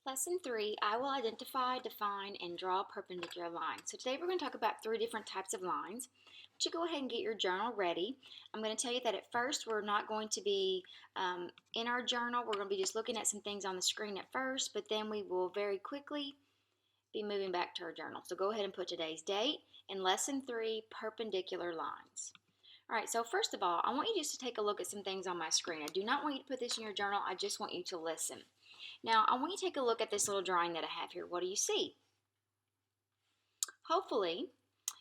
Lesson 3, I will identify, define, and draw perpendicular lines. So today we're going to talk about 3 different types of lines. But you go ahead and get your journal ready. I'm going to tell you that at first we're not going to be in our journal. We're going to be just looking at some things on the screen at first, but then we will very quickly be moving back to our journal. So go ahead and put today's date and Lesson 3, perpendicular lines. All right, so first of all, I want you just to take a look at some things on my screen. I do not want you to put this in your journal. I just want you to listen. Now, I want you to take a look at this little drawing that I have here. What do you see? Hopefully,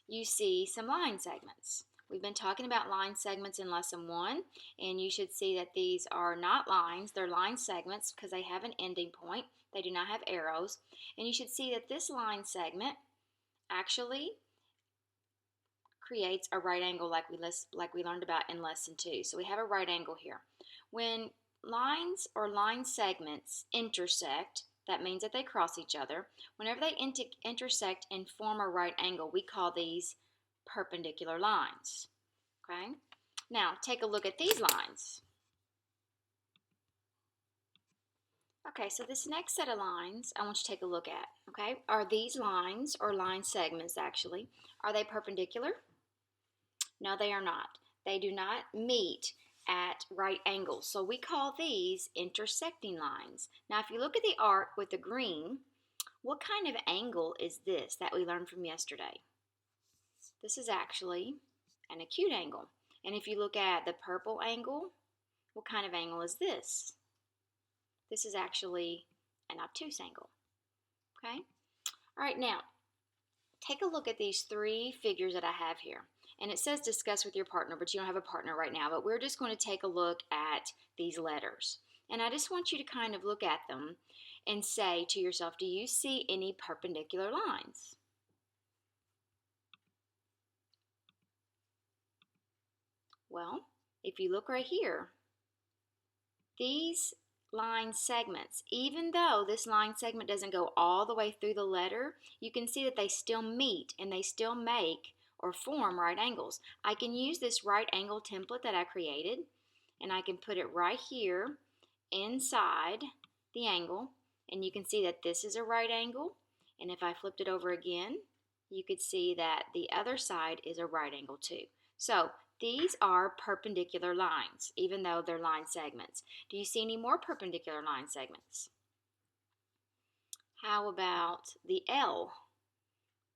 you see some line segments. We've been talking about line segments in Lesson 1, and you should see that these are not lines. They're line segments because they have an ending point. They do not have arrows. And you should see that this line segment actually creates a right angle like we learned about in Lesson 2. So we have a right angle here. When lines or line segments intersect, that means that they cross each other. Whenever they intersect and form a right angle, we call these perpendicular lines. Okay? Now, take a look at these lines. Okay, so this next set of lines I want you to take a look at. Okay? Are these lines, or line segments actually, are they perpendicular? No, they are not. They do not meet at right angles. So we call these intersecting lines. Now if you look at the arc with the green, what kind of angle is this that we learned from yesterday? This is actually an acute angle. And if you look at the purple angle, what kind of angle is this? This is actually an obtuse angle. Okay? All right, now take a look at these 3 figures that I have here. And it says discuss with your partner, but you don't have a partner right now. But we're just going to take a look at these letters. And I just want you to kind of look at them and say to yourself, do you see any perpendicular lines? Well, if you look right here, these line segments, even though this line segment doesn't go all the way through the letter, you can see that they still meet and they still make or form right angles. I can use this right angle template that I created, and I can put it right here inside the angle, and you can see that this is a right angle, and if I flipped it over again, you could see that the other side is a right angle too. So these are perpendicular lines, even though they're line segments. Do you see any more perpendicular line segments? How about the L?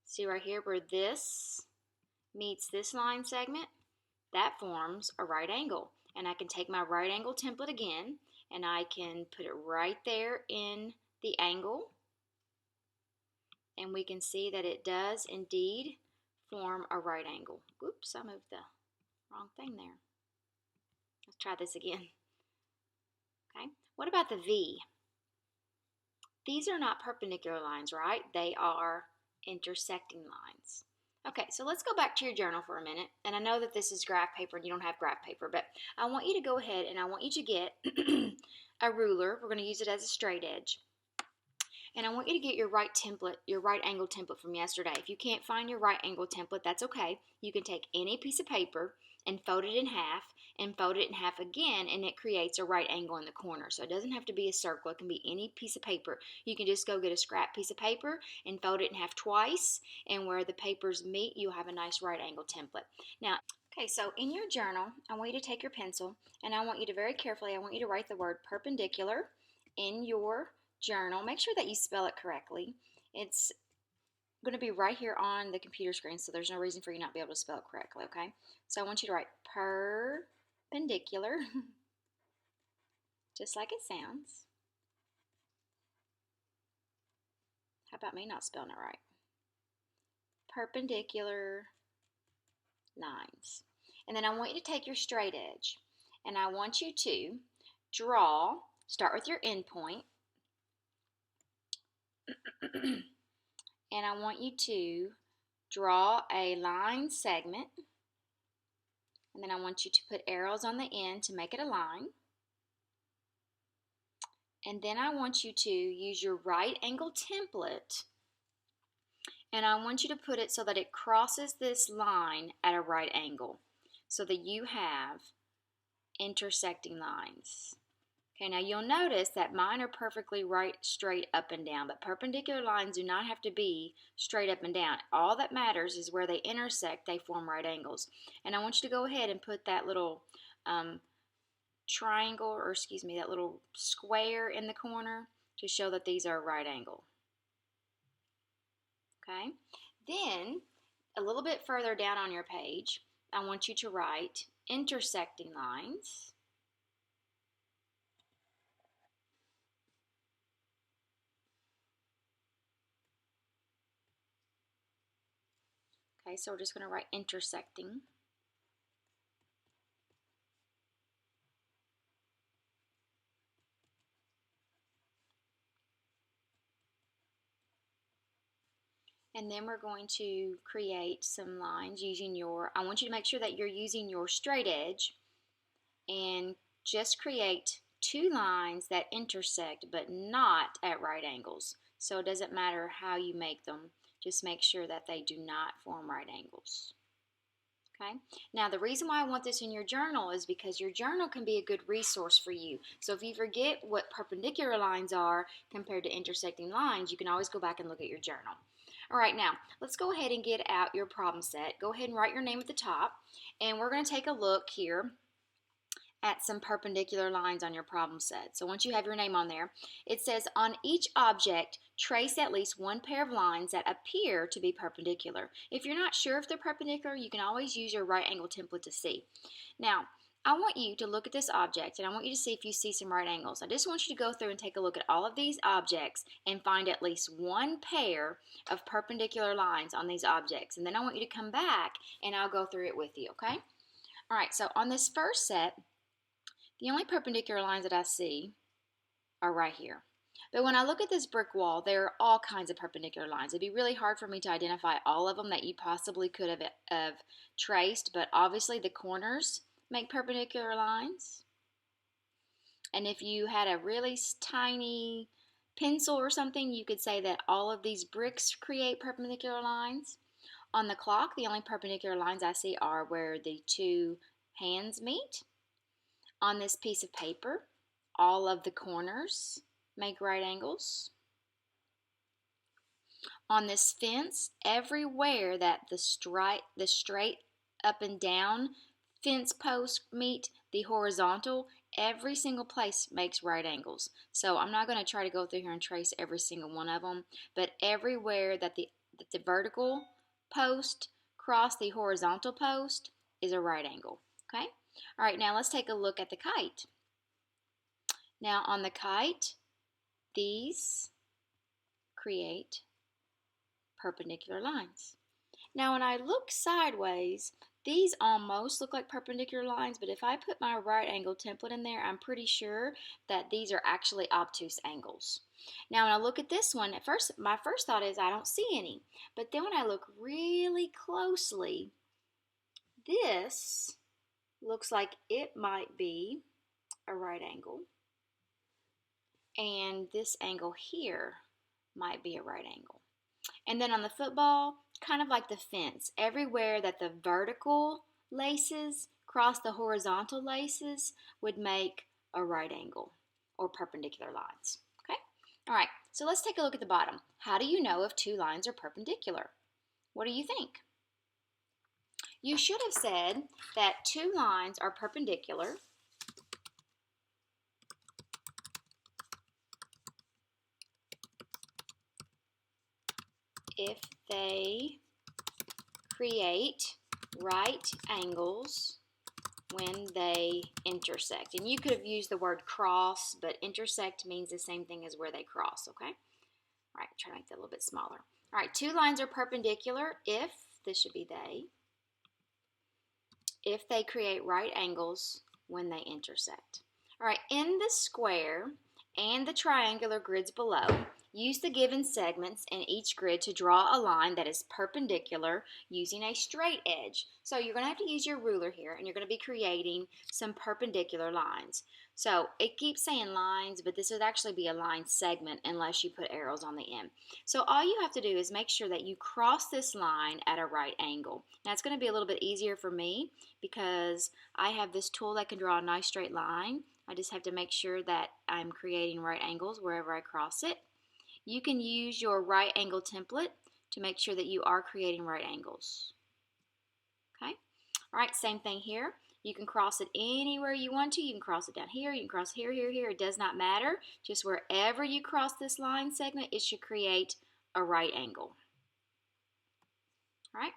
See right here where this meets this line segment? That forms a right angle. And I can take my right angle template again, and I can put it right there in the angle. And we can see that it does indeed form a right angle. Oops, I moved the wrong thing there. Let's try this again. Okay, what about the V? These are not perpendicular lines, right? They are intersecting lines. Okay, so let's go back to your journal for a minute. And I know that this is graph paper and you don't have graph paper, but I want you to go ahead and I want you to get a ruler. We're going to use it as a straight edge. And I want you to get your right angle template from yesterday. If you can't find your right angle template, that's okay. You can take any piece of paper and fold it in half and fold it in half again, and it creates a right angle in the corner. So it doesn't have to be a circle. It can be any piece of paper. You can just go get a scrap piece of paper and fold it in half twice, and where the papers meet, you'll have a nice right angle template. Now, okay, so in your journal, I want you to take your pencil, and I want you to very carefully, I want you to write the word perpendicular in your journal. Make sure that you spell it correctly. It's going to be right here on the computer screen, so there's no reason for you not to be able to spell it correctly, okay? So I want you to write perpendicular, just like it sounds. How about me not spelling it right? Perpendicular lines. And then I want you to take your straight edge, and I want you to start with your end point, and I want you to draw a line segment, and then I want you to put arrows on the end to make it a line. And then I want you to use your right angle template, and I want you to put it so that it crosses this line at a right angle so that you have intersecting lines. Okay, now you'll notice that mine are perfectly right, straight up and down, but perpendicular lines do not have to be straight up and down. All that matters is where they intersect, they form right angles. And I want you to go ahead and put that little triangle, or excuse me, that little square in the corner to show that these are a right angle. Okay, then a little bit further down on your page, I want you to write intersecting lines. Okay, so we're just going to write intersecting. And then we're going to create some lines using I want you to make sure that you're using your straight edge and just create 2 lines that intersect but not at right angles. So it doesn't matter how you make them, just make sure that they do not form right angles. Okay. Now the reason why I want this in your journal is because your journal can be a good resource for you. So if you forget what perpendicular lines are compared to intersecting lines, you can always go back and look at your journal. All right, now let's go ahead and get out your problem set. Go ahead and write your name at the top, and we're going to take a look here at some perpendicular lines on your problem set. So once you have your name on there, it says on each object, trace at least one pair of lines that appear to be perpendicular. If you're not sure if they're perpendicular, you can always use your right angle template to see. Now, I want you to look at this object and I want you to see if you see some right angles. I just want you to go through and take a look at all of these objects and find at least one pair of perpendicular lines on these objects. And then I want you to come back and I'll go through it with you, okay? All right, so on this first set, the only perpendicular lines that I see are right here. But when I look at this brick wall, there are all kinds of perpendicular lines. It'd be really hard for me to identify all of them that you possibly could have traced, but obviously the corners make perpendicular lines. And if you had a really tiny pencil or something, you could say that all of these bricks create perpendicular lines. On the clock, the only perpendicular lines I see are where the 2 hands meet. On this piece of paper, all of the corners make right angles. On this fence, everywhere that the straight up and down fence posts meet the horizontal, every single place makes right angles. So I'm not going to try to go through here and trace every single one of them, but everywhere that the vertical post cross the horizontal post is a right angle. Okay? All right, now let's take a look at the kite. Now on the kite, these create perpendicular lines. Now when I look sideways, these almost look like perpendicular lines, but if I put my right angle template in there, I'm pretty sure that these are actually obtuse angles. Now when I look at this one, my first thought is I don't see any. But then when I look really closely, this looks like it might be a right angle. And this angle here might be a right angle. And then on the football, kind of like the fence, everywhere that the vertical laces cross the horizontal laces would make a right angle or perpendicular lines. Okay? All right, so let's take a look at the bottom. How do you know if 2 lines are perpendicular? What do you think? You should have said that 2 lines are perpendicular if they create right angles when they intersect. And you could have used the word cross, but intersect means the same thing as where they cross, okay? All right, try to make that a little bit smaller. All right, 2 lines are perpendicular if, this should be they, if they create right angles when they intersect. All right, in the square and the triangular grids below, use the given segments in each grid to draw a line that is perpendicular using a straight edge. So you're going to have to use your ruler here, and you're going to be creating some perpendicular lines. So it keeps saying lines, but this would actually be a line segment unless you put arrows on the end. So all you have to do is make sure that you cross this line at a right angle. Now it's going to be a little bit easier for me because I have this tool that can draw a nice straight line, I just have to make sure that I'm creating right angles wherever I cross it. You can use your right angle template to make sure that you are creating right angles. Okay? All right, same thing here. You can cross it anywhere you want to. You can cross it down here. You can cross here, here, here. It does not matter. Just wherever you cross this line segment, it should create a right angle. All right?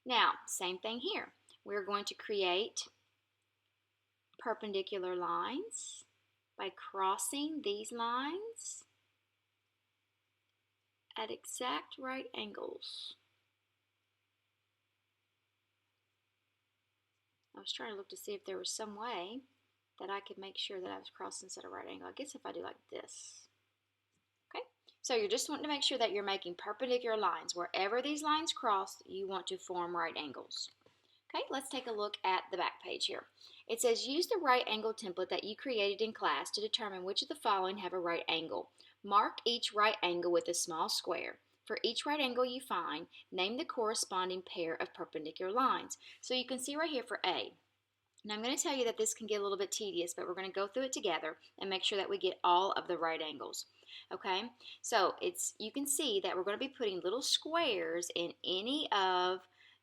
Now, same thing here. We're going to create perpendicular lines by crossing these lines at exact right angles. I was trying to look to see if there was some way that I could make sure that I was crossing at a right angle. I guess if I do like this. Okay, so you're just wanting to make sure that you're making perpendicular lines. Wherever these lines cross, you want to form right angles. Okay, let's take a look at the back page here. It says use the right angle template that you created in class to determine which of the following have a right angle. Mark each right angle with a small square. For each right angle you find, name the corresponding pair of perpendicular lines. So you can see right here for A. Now I'm going to tell you that this can get a little bit tedious, but we're going to go through it together and make sure that we get all of the right angles. Okay, so you can see that we're going to be putting little squares in any of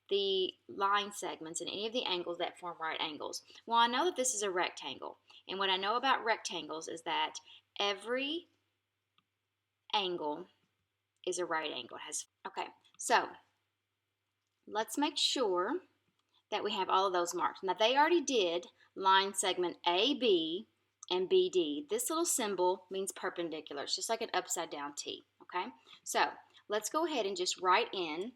the line segments and any of the angles that form right angles. Well, I know that this is a rectangle, and what I know about rectangles is that every angle is a right angle. Okay, so let's make sure that we have all of those marked. Now they already did line segment AB and BD. This little symbol means perpendicular. It's just like an upside down T, okay? So let's go ahead and just write in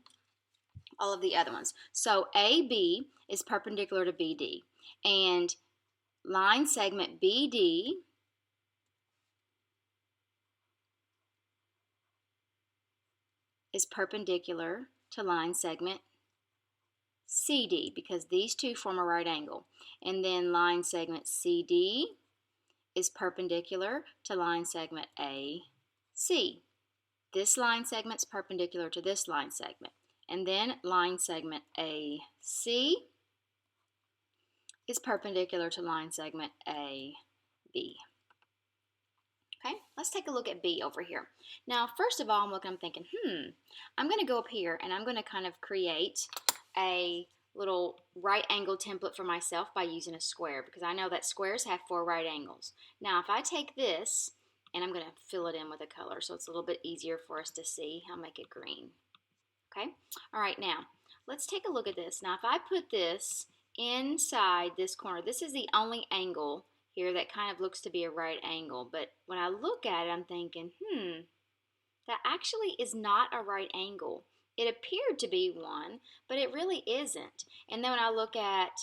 all of the other ones. So AB is perpendicular to BD, and line segment BD is perpendicular to line segment CD because these two form a right angle. And then line segment CD is perpendicular to line segment AC. This line segment is perpendicular to this line segment. And then line segment AC is perpendicular to line segment AB. Okay, let's take a look at B over here. Now, first of all, I'm thinking, I'm going to go up here and I'm going to kind of create a little right angle template for myself by using a square because I know that squares have 4 right angles. Now, if I take this and I'm going to fill it in with a color so it's a little bit easier for us to see, I'll make it green. Okay, all right, now let's take a look at this. Now, if I put this inside this corner, this is the only angle here that kind of looks to be a right angle, but when I look at it, I'm thinking, that actually is not a right angle. It appeared to be one, but it really isn't. And then when I look at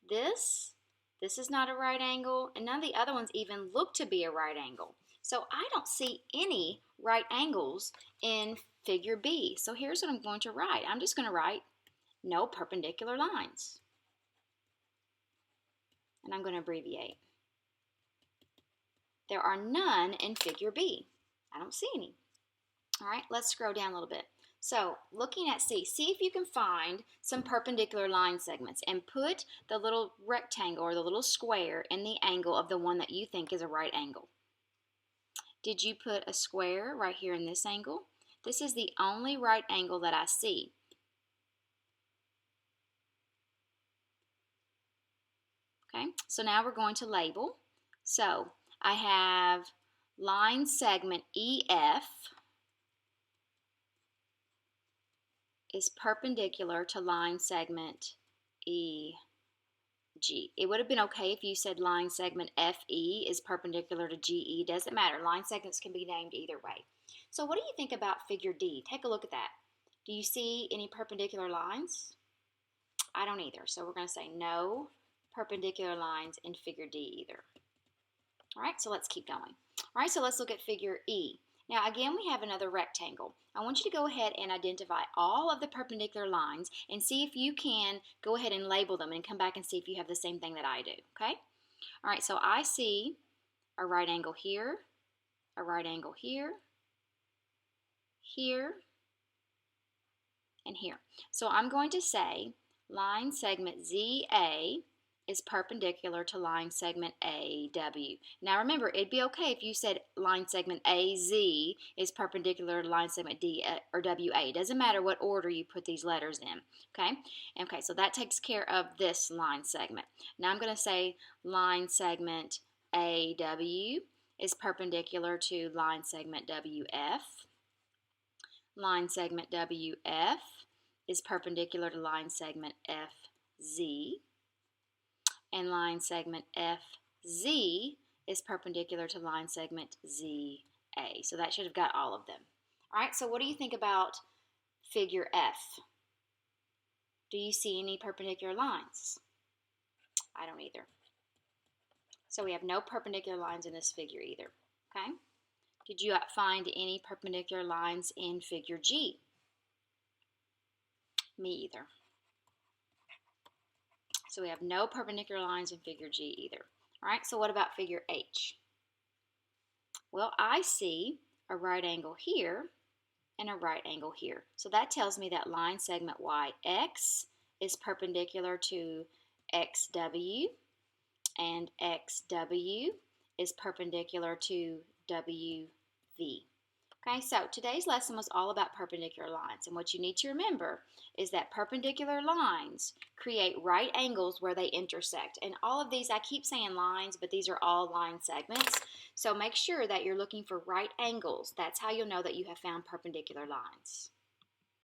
this is not a right angle, and none of the other ones even look to be a right angle. So I don't see any right angles in figure B. So here's what I'm going to write. I'm just going to write no perpendicular lines. And I'm going to abbreviate. There are none in figure B. I don't see any. All right, let's scroll down a little bit. So looking at C, see if you can find some perpendicular line segments and put the little rectangle or the little square in the angle of the one that you think is a right angle. Did you put a square right here in this angle? This is the only right angle that I see. Okay, so now we're going to label. So I have line segment EF is perpendicular to line segment EG. It would have been okay if you said line segment FE is perpendicular to GE. Doesn't matter. Line segments can be named either way. So what do you think about figure D? Take a look at that. Do you see any perpendicular lines? I don't either. So we're going to say no perpendicular lines in figure D either. All right, so let's keep going. All right, so let's look at figure E. Now again, we have another rectangle. I want you to go ahead and identify all of the perpendicular lines and see if you can go ahead and label them and come back and see if you have the same thing that I do, okay? All right, so I see a right angle here, a right angle here, here, and here. So I'm going to say line segment ZA is perpendicular to line segment AW. Now remember, it'd be okay if you said line segment AZ is perpendicular to line segment D or WA. It doesn't matter what order you put these letters in, okay? Okay, so that takes care of this line segment. Now I'm going to say line segment AW is perpendicular to line segment WF. Line segment WF is perpendicular to line segment FZ. And line segment FZ is perpendicular to line segment ZA. So that should have got all of them. All right, so what do you think about figure F? Do you see any perpendicular lines? I don't either. So we have no perpendicular lines in this figure either, okay? Did you find any perpendicular lines in figure G? Me either. So we have no perpendicular lines in figure G either. All right, so what about figure H? Well, I see a right angle here and a right angle here. So that tells me that line segment YX is perpendicular to XW, and XW is perpendicular to WV. Okay, so today's lesson was all about perpendicular lines, and what you need to remember is that perpendicular lines create right angles where they intersect. And all of these, I keep saying lines, but these are all line segments. So make sure that you're looking for right angles. That's how you'll know that you have found perpendicular lines.